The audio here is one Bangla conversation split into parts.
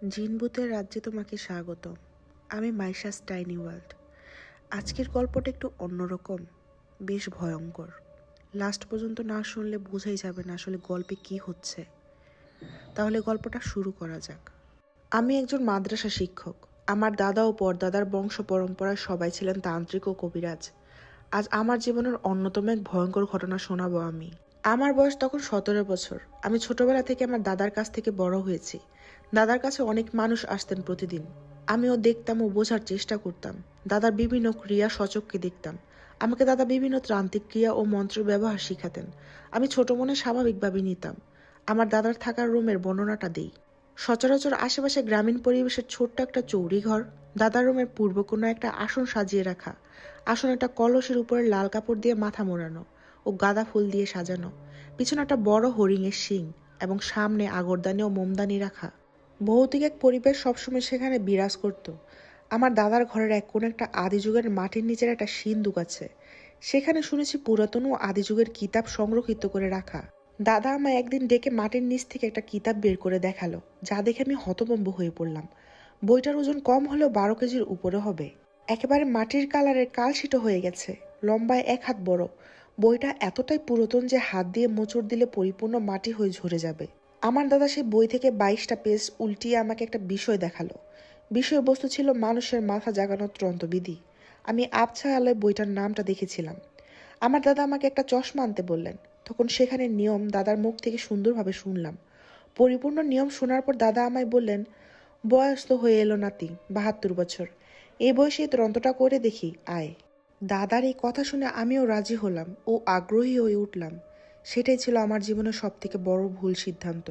জিনবুতের রাজ্যে তোমাকে স্বাগত। আমি মাইশাস টাইনি ওয়ার্ল্ড। আজকের গল্পটা একটু অন্যরকম, বেশ ভয়ঙ্কর। লাস্ট পর্যন্ত না শুনলে বোঝাই যাবে না আসলে গল্পে কি হচ্ছে। তাহলে গল্পটা শুরু করা যাক। আমি একজন মাদ্রাসা শিক্ষক। আমার দাদা ও পরদাদার বংশ পরম্পরায় সবাই ছিলেন তান্ত্রিক ও কবিরাজ। আজ আমার জীবনের অন্যতম এক ভয়ঙ্কর ঘটনা শোনাবো আমি। আমার বয়স তখন 17 বছর। আমি ছোটবেলা থেকে আমার দাদার কাছ থেকে বড় হয়েছি। দাদার কাছে অনেক মানুষ আসতেন প্রতিদিন। আমিও দেখতাম ও বোঝার চেষ্টা করতাম। দাদার বিভিন্ন ক্রিয়া সচক্ষে দেখতাম। আমাকে দাদা বিভিন্ন তান্ত্রিক ক্রিয়া ও মন্ত্রের ব্যবহার শিখাতেন। আমি ছোট মনে স্বাভাবিকভাবে নিতাম। আমার দাদার থাকার রুমের বর্ণনাটা দেই। সচরাচর আশেপাশে গ্রামীণ পরিবেশের ছোট্ট একটা চৌরি ঘর। দাদার রুমের পূর্ব কোনো একটা আসন সাজিয়ে রাখা। আসন একটা কলসের উপরে লাল কাপড় দিয়ে মাথা মোড়ানো ও গাঁদা ফুল দিয়ে সাজানো। পিছনে একটা বড় হরিণের শিং এবং সামনে আগরদানি ও মোমদানি রাখা। ভৌতিক এক পরিবেশ সবসময় সেখানে বিরাজ করত। আমার দাদার ঘরের এক কোণে একটা আদি যুগের মাটির নিচের একটা সিন্দুক আছে। সেখানে শুনেছি পুরাতন ও আদি যুগের কিতাব সংরক্ষিত করে রাখা। দাদা আমায় একদিন ডেকে মাটির নিচ থেকে একটা কিতাব বের করে দেখালো, যা দেখে আমি হতভম্ব হয়ে পড়লাম। বইটার ওজন কম হলেও 12 কেজির উপরে হবে। একেবারে মাটির কালারের কালশিটো হয়ে গেছে, লম্বায় 1 হাত বড়। বইটা এতটাই পুরাতন যে হাত দিয়ে মোচড় দিলে পরিপূর্ণ মাটি হয়ে ঝরে যাবে। আমার দাদা সেই বই থেকে 22টা পেজ উল্টিয়ে আমাকে একটা বিষয় দেখালো। বিষয়বস্তু ছিল মানুষের মাথা জাগানোর তন্ত্রবিধি। আমি আবছা আলোয় বইটার নামটা দেখেছিলাম। আমার দাদা আমাকে একটা চশমা আনতে বললেন। তখন সেখানে নিয়ম দাদার মুখ থেকে সুন্দরভাবে শুনলাম। পরিপূর্ণ নিয়ম শোনার পর দাদা আমায় বললেন, বয়স তো হয়ে এলো নাতি, 72 বছর। এই বয়সে এই তন্ত্রটা করে দেখি, আয়। দাদার এই কথা শুনে আমিও রাজি হলাম ও আগ্রহী হয়ে উঠলাম। সেটাই ছিল আমার জীবনের সব থেকে বড় ভুল সিদ্ধান্ত।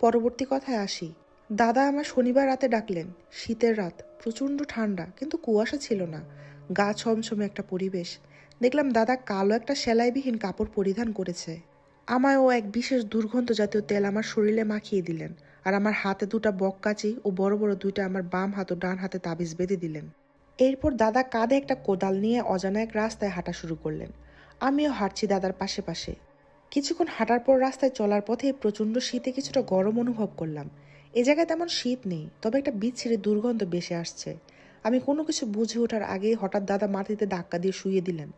পরবর্তী কথায় আসি। দাদা আমার শনিবার রাতে ডাকলেন। শীতের রাত, প্রচণ্ড ঠান্ডা, কিন্তু কুয়াশা ছিল না। গা ছমছমে একটা পরিবেশ। দেখলাম দাদা কালো একটা সেলাইবিহীন কাপড় পরিধান করেছে। আমায়ও এক বিশেষ দুর্গন্ধ জাতীয় তেল আমার শরীরে মাখিয়ে দিলেন, আর আমার হাতে 2টা বককাচি ও বড় বড় 2টা আমার বাম হাত ও ডান হাতে তাবিজ বেঁধে দিলেন। এরপর দাদা কাঁধে একটা কোদাল নিয়ে অজানা এক রাস্তায় হাঁটা শুরু করলেন। আমিও হাঁটছি দাদার পাশে পাশে। কিছুক্ষণ হাঁটার পর রাস্তায় চলার পথে প্রচণ্ড শীতে কিছুটা গরম অনুভব করলাম। এ জায়গায় তেমন শীত নেই, তবে একটা বিচ্ছিরি দুর্গন্ধ বেশি আসছে। আমি কোনো কিছু বুঝে ওঠার আগেই হঠাৎ দাদা মাটিতে ধাক্কা দিয়ে শুয়ে দিলেন।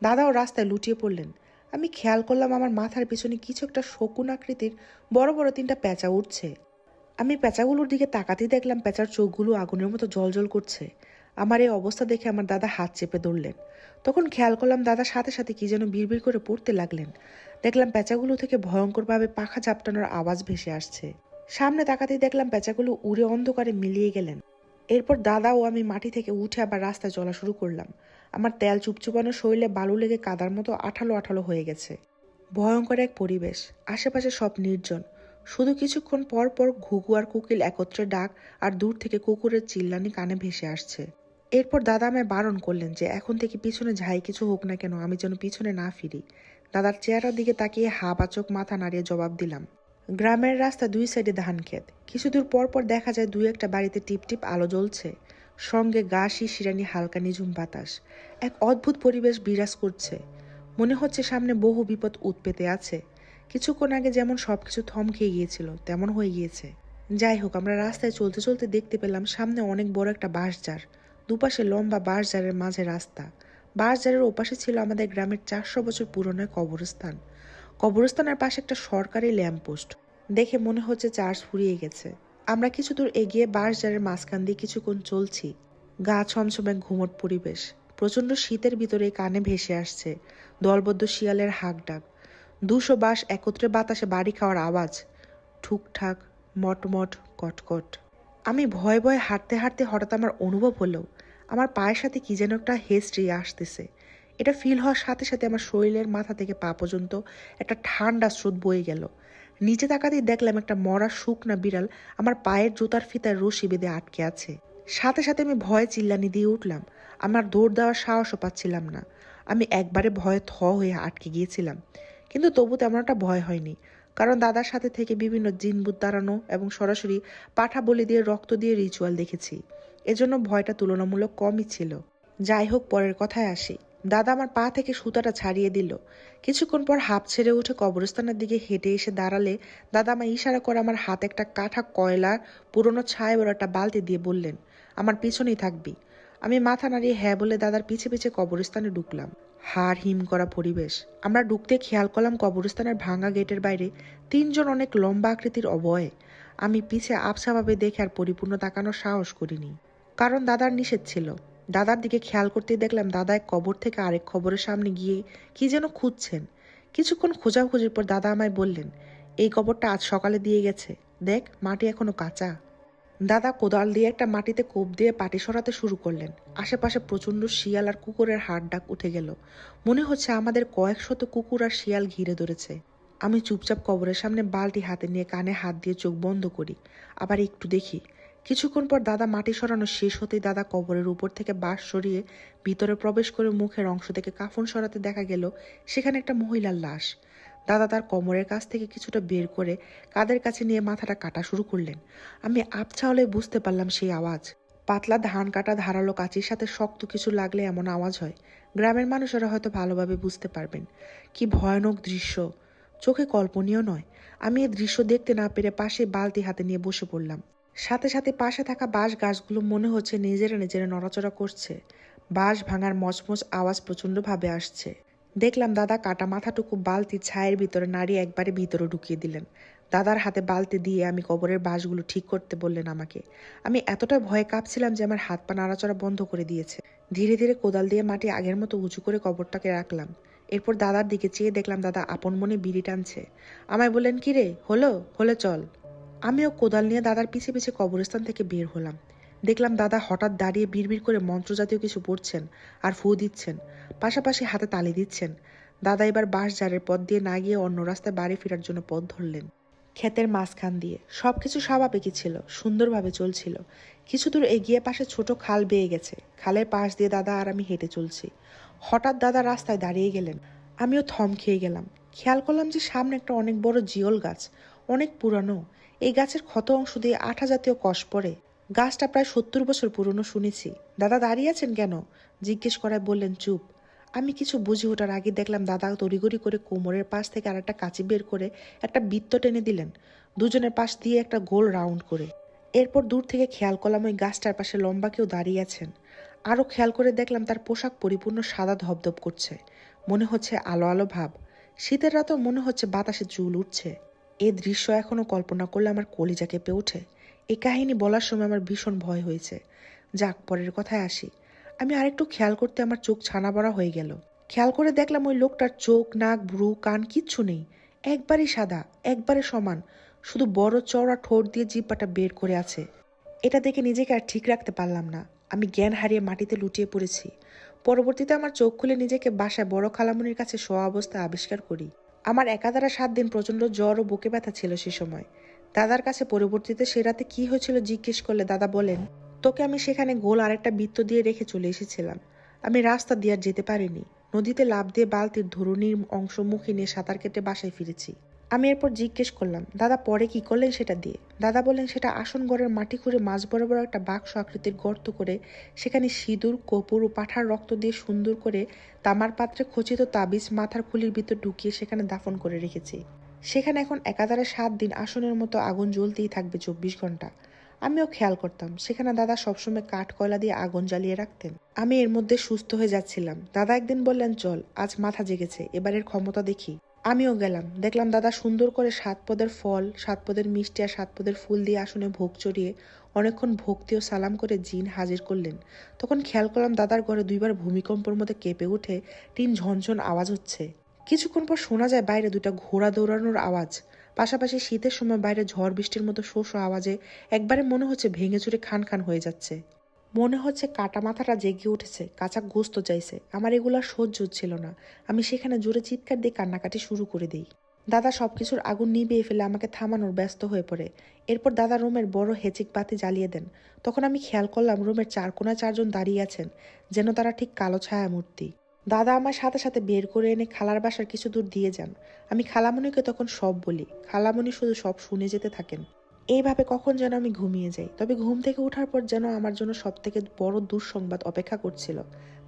দাদাও রাস্তায় লুটিয়ে পড়লেন। আমি খেয়াল করলাম আমার মাথার পিছনে কিছু একটা শকুন আকৃতির বড় বড় 3টা পেঁচা উঠছে। আমি পেঁচাগুলোর দিকে তাকাতেই দেখলাম পেঁচার চোখগুলো আগুনের মতো জ্বলজ্বল করছে। আমার এই অবস্থা দেখে আমার দাদা হাত চেপে ধরলেন। তখন খেয়াল করলাম দাদার সাথে সাথে কি যেন বিড়বিড় করে পড়তে লাগলেন। দেখলাম পেঁচাগুলো থেকে ভয়ঙ্করভাবে পাখা ঝাপটানোর আওয়াজ ভেসে আসছে। সামনে তাকাতেই দেখলাম পেঁচাগুলো উড়ে অন্ধকারে মিলিয়ে গেলেন। এরপর দাদা ও আমি মাটি থেকে উঠে আবার রাস্তায় চলা শুরু করলাম। আমার তেল চুপচুপানো শরীরে বালু লেগে কাদার মতো আঠালো আঠালো হয়ে গেছে। ভয়ঙ্কর এক পরিবেশ। আশেপাশে সব নির্জন। শুধু কিছুক্ষণ পর পর ঘুঘু আর কোকিল একত্রে ডাক আর দূর থেকে কুকুরের চিল্লানি কানে ভেসে আসছে। এরপর দাদা আমায় বারণ করলেন যে এখন থেকে পিছনে যাই কিছু হোক না কেন আমি যেন পিছনে না ফিরি। দাদার চেহারার দিকে তাকিয়ে হা বাচক মাথা নাড়িয়ে জবাব দিলাম। গ্রামের রাস্তা 2 সাইডে ধান ক্ষেত। কিছু দূর পর পর দেখা যায় 2-1টা বাড়িতে টিপটিপ আলো জ্বলছে। সঙ্গে গা শিশিরানি হালকা নিঝুম বাতাস। এক অদ্ভুত পরিবেশ বিরাজ করছে। মনে হচ্ছে সামনে বহু বিপদ উৎপেতে আছে। কিছুক্ষণ আগে যেমন সবকিছু থমকে গিয়েছিল তেমন হয়ে গিয়েছে। যাই হোক, আমরা রাস্তায় চলতে চলতে দেখতে পেলাম সামনে অনেক বড় একটা বাঁশঝাড়। দুপাশে লম্বা বাঁশঝাড়ের মাঝে রাস্তা। বাঁশঝাড়ের ওপাশে ছিল আমাদের গ্রামের 400 বছর পুরনো কবরস্থান। কবরস্থানের পাশে একটা সরকারি ল্যাম্পপোস্ট। দেখে মনে হচ্ছে চার্জ ফুরিয়ে গেছে। আমরা কিছু দূর এগিয়ে বাঁশঝাড়ের মাঝখান দিয়ে কিছুক্ষণ চলছি। গা ছমছম এক ঘুমট পরিবেশ। প্রচণ্ড শীতের ভিতরে কানে ভেসে আসছে দলবদ্ধ শিয়ালের হাঁক ডাক। 200 বাঁশ একত্রে বাতাসে বাড়ি খাওয়ার আওয়াজ। ঠুকঠাক, মটমট, কটকট। আমি ভয়ে ভয়ে হাঁটতে হাঁটতে হঠাৎ আমার অনুভব হলো আমার পায়ের সাথে কি যেন একটা হেঁচড়ে আসতেছে। এটা ফিল হওয়ার সাথে সাথে আমার শরীরের মাথা থেকে পা পর্যন্ত একটা ঠান্ডা স্রোত বয়ে গেল। নিচে তাকাতেই দেখলাম একটা মরা শুকনা বিড়াল আমার পায়ের জুতার ফিতার রশি বেঁধে আটকে আছে। সাথে সাথে আমি ভয়ে চিল্লানি দিয়ে উঠলাম। আমার দৌড় দেওয়ার সাহসও পাচ্ছিলাম না। আমি একবারে ভয়ে হয়ে আটকে গিয়েছিলাম। কিন্তু তবু তেমন একটা ভয় হয়নি, কারণ দাদার সাথে থেকে বিভিন্ন জিনভূত তাড়ানো এবং সরাসরি পাঠা বলি দিয়ে রক্ত দিয়ে রিচুয়াল দেখেছি। এজন্য ভয়টা তুলনামূলক কমই ছিল। যাই হোক, পরের কথায় আসি। দাদা আমার পা থেকে সুতাটা ছাড়িয়ে দিল। কিছুক্ষণ পর হাঁপ ছেড়ে উঠে কবরস্থানের দিকে হেঁটে এসে দাঁড়ালে দাদা আমার ইশারা করে আমার হাতে একটা কাঠা কয়লার পুরনো ছায় বড় একটা বালতি দিয়ে বললেন, আমার পিছনেই থাকবি। আমি মাথা নাড়িয়ে হ্যাঁ বলে দাদার পিছে পিছে কবরস্থানে ঢুকলাম। হাড় হিম করা পরিবেশ। আমরা ঢুকতে খেয়াল করলাম কবরস্থানের ভাঙা গেটের বাইরে তিনজন অনেক লম্বা আকৃতির অবয়ে। আমি পিছে আবছাভাবে দেখে আর পরিপূর্ণ তাকানোর সাহস করিনি, কারণ দাদার নিষেধ ছিল। দাদার দিকে খেয়াল করতেই দেখলাম দাদা এক কবর থেকে আরেক কবরের সামনে গিয়ে কি যেন খুঁজছেন। কিছুক্ষণ খোঁজাখুঁজির পর দাদা আমায় বললেন, এই কবরটা আজ সকালে দিয়ে গেছে, দেখ মাটি এখনো কাঁচা। দাদা কোদাল দিয়ে একটা মাটিতে কোপ দিয়ে পাটি সরাতে শুরু করলেন। আশেপাশে প্রচণ্ড শিয়াল আর কুকুরের হাড় ডাক উঠে গেল। মনে হচ্ছে আমাদের কয়েক শত কুকুর আর শিয়াল ঘিরে ধরেছে। আমি চুপচাপ কবরের সামনে বালতি হাতে নিয়ে কানে হাত দিয়ে চোখ বন্ধ করি, আবার একটু দেখি। কিছুক্ষণ পর দাদা মাটি সরানো শেষ হতেই দাদা কবরের উপর থেকে বাঁশ সরিয়ে ভিতরে প্রবেশ করে মুখের অংশ থেকে কাফন সরাতে দেখা গেল সেখানে একটা মহিলার লাশ। দাদা তার কোমরের কাছ থেকে কিছুটা বের করে কাদের কাছে নিয়ে মাথাটা কাটা শুরু করলেন। আমি আবছা হলে বুঝতে পারলাম সেই আওয়াজ। পাতলা ধান কাটা ধারালো কাঁচির সাথে শক্ত কিছু লাগলে এমন আওয়াজ হয়। গ্রামের মানুষেরা হয়তো ভালোভাবে বুঝতে পারবেন। কি ভয়ানক দৃশ্য, চোখে কল্পনীয় নয়। আমি এই দৃশ্য দেখতে না পেরে পাশে বালতি হাতে নিয়ে বসে পড়লাম। সাথে সাথে পাশে থাকা বাঁশ গাছগুলো মনে হচ্ছে নিজেরা নিজেরা নড়াচড়া করছে। বাঁশ ভাঙার মচমচ আওয়াজ প্রচণ্ডভাবে আসছে। দেখলাম দাদা কাটা মাথাটুকু বালতির ছায়ের ভিতরে নাড়িয়ে একবারে ভিতরে ঢুকিয়ে দিলেন। দাদার হাতে বালতি দিয়ে আমি কবরের বাঁশগুলো ঠিক করতে বললেন আমাকে। আমি এতটা ভয়ে কাঁপছিলাম যে আমার হাত পা নাড়াচড়া বন্ধ করে দিয়েছে। ধীরে ধীরে কোদাল দিয়ে মাটি আগের মতো উঁচু করে কবরটাকে রাখলাম। এরপর দাদার দিকে চেয়ে দেখলাম দাদা আপন মনে বিড়ি টানছে। আমায় বললেন, কি রে, হলে চল। আমিও কোদাল নিয়ে দাদার পিছে পিছে কবরস্থান থেকে বের হলাম। দেখলাম দাদা হঠাৎ দাঁড়িয়ে বিড়বিড় করে মন্ত্রজাতীয় কিছু পড়ছেন আর ফু দিচ্ছেন, পাশাপাশি হাতে তালি দিচ্ছেন। দাদা এবার বাঁশ ঝাড়ের পথ দিয়ে না গিয়ে অন্য রাস্তায় বাড়ি ফেরার জন্য পথ ধরলেন। ক্ষেতের মাঝখান দিয়ে সবকিছু স্বাভাবিকই ছিল, সুন্দরভাবে চলছিল। কিছু দূর এগিয়ে পাশে ছোট খাল বেয়ে গেছে। খালের পাশ দিয়ে দাদা আর আমি হেঁটে চলছি। হঠাৎ দাদা রাস্তায় দাঁড়িয়ে গেলেন। আমিও থম খেয়ে গেলাম। খেয়াল করলাম যে সামনে একটা অনেক বড় জিওল গাছ, অনেক পুরানো। এই গাছের ক্ষত অংশ দিয়ে আঠা জাতীয় কষ পড়ে। গাছটা প্রায় 70 বছর পুরনো শুনেছি। দাদা দাঁড়িয়ে আছেন কেন জিজ্ঞেস করায় বললেন, চুপ। আমি কিছু বুঝে ওঠার আগে দেখলাম দাদা তড়িঘড়ি করে কোমরের পাশ থেকে আর একটা কাঁচি বের করে একটা বৃত্ত টেনে দিলেন, দুজনের পাশ দিয়ে একটা গোল রাউন্ড করে। এরপর দূর থেকে খেয়াল করলাম ওই গাছটার পাশে লম্বা কেউ দাঁড়িয়ে আছেন। আরও খেয়াল করে দেখলাম তার পোশাক পরিপূর্ণ সাদা ধবধব করছে, মনে হচ্ছে আলো আলো ভাব। শীতের রাতেও মনে হচ্ছে বাতাসে চুল উঠছে। এই দৃশ্য এখনো কল্পনা করলে আমার কলিজা কেঁপে ওঠে। এই কাহিনী বলার সময় আমার ভীষণ ভয় হয়েছে। যাক, পরের কথায় আসি। আমি আরেকটু খেয়াল করতে আমার চোখ ছানা বড়া হয়ে গেল। খেয়াল করে দেখলাম ওই লোকটার চোখ, নাক, ভ্রু, কান কিচ্ছু নেই। একবারই সাদা, একবারে সমান, শুধু বড় চওড়া ঠোঁট দিয়ে জিহ্বাটা বের করে আছে। এটা দেখে নিজেকে আর ঠিক রাখতে পারলাম না। আমি জ্ঞান হারিয়ে মাটিতে লুটিয়ে পড়েছি। পরবর্তীতে আমার চোখ খুলে নিজেকে বাসায় বড় খালামুনির কাছে শোয়া অবস্থায় আবিষ্কার করি। আমার একাধারা 7 দিন প্রচণ্ড জ্বর ও বুকে ব্যথা ছিল সে সময়। দাদার কাছে পরবর্তীতে সে রাতে কি হয়েছিল জিজ্ঞেস করলে দাদা বলেন, তোকে আমি সেখানে গোল আরেকটা বৃত্ত দিয়ে রেখে চলে এসেছিলাম। আমি রাস্তা দিয়ে আর যেতে পারিনি। নদীতে লাফ দিয়ে বালতির ধরুনির অংশ মুখে নিয়ে সাঁতার কেটে বাসায় ফিরেছি। আমি এরপর জিজ্ঞেস করলাম, দাদা পরে কি করলেন সেটা দিয়ে? দাদা বললেন, সেটা আসন ঘরের মাটি খুঁড়ে মাঝ বরাবর একটা বাক্স আকৃতির গর্ত করে সেখানে সিঁদুর, কপুর ও পাঠার রক্ত দিয়ে সুন্দর করে তামার পাত্রে খচিত তাবিজ মাথার খুলির ভিতর ঢুকিয়ে সেখানে দাফন করে রেখেছি। সেখানে এখন একাধারে 7 দিন আসনের মতো আগুন জ্বলতেই থাকবে 24 ঘন্টা। আমিও খেয়াল করতাম সেখানে দাদা সবসময় কাঠ কয়লা দিয়ে আগুন জ্বালিয়ে রাখতেন। আমি এর মধ্যে সুস্থ হয়ে যাচ্ছিলাম। দাদা একদিন বললেন, চল, আজ মাথা জেগেছে, এবারের ক্ষমতা দেখি। আমিও গেলাম। দেখলাম দাদা সুন্দর করে 7 পদের ফল, 7 পদের মিষ্টি আর 7 পদের ফুল দিয়ে আসনে ভোগ চড়িয়ে অনেকক্ষণ ভক্তি ও সালাম করে জিন হাজির করলেন। তখন খেয়াল করলাম দাদার ঘরে 2বার ভূমিকম্পের মধ্যে কেঁপে উঠে টিন ঝনঝন আওয়াজ হচ্ছে। কিছুক্ষণ পর শোনা যায় বাইরে 2টা ঘোড়া দৌড়ানোর আওয়াজ। পাশাপাশি শীতের সময় বাইরে ঝড় বৃষ্টির মতো শো শো আওয়াজে একবারে মনে হচ্ছে ভেঙে চুরে খান খান হয়ে যাচ্ছে। মনে হচ্ছে কাটা মাথাটা জেগে উঠেছে, কাঁচা গোস্ত চাইছে। আমার এগুলো সহ্য হচ্ছিল না। আমি সেখানে জোরে চিৎকার দিয়ে কান্নাকাটি শুরু করে দিই। দাদা সবকিছুর আগুন নিভিয়ে ফেলে আমাকে থামানোর ব্যস্ত হয়ে পড়ে। এরপর দাদা রুমের বড় হেচিক বাতি জ্বালিয়ে দেন। তখন আমি খেয়াল করলাম রুমের 4 কোণায় 4 জন দাঁড়িয়ে আছেন, যেন তারা ঠিক কালো ছায়া মূর্তি। দাদা আমার সাথে সাথে বের করে এনে খালার বাসার কিছু দূর দিয়ে যান। আমি খালামণিকে তখন সব বলি। খালামণি শুধু সব শুনে যেতে থাকেন। এইভাবে কখন যেন আমি ঘুমিয়ে যাই। তবে ঘুম থেকে ওঠার পর যেন আমার জন্য সব থেকে বড় দুঃসংবাদ অপেক্ষা করছিল।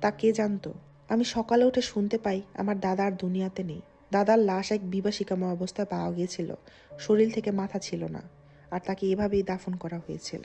তা কে জানতো? আমি সকালে উঠে শুনতে পাই আমার দাদা আর দুনিয়াতে নেই। দাদার লাশ এক বিভীষিকাময় অবস্থায় পাওয়া গিয়েছিল, শরীর থেকে মাথা ছিল না, আর তাকে এভাবেই দাফন করা হয়েছিল।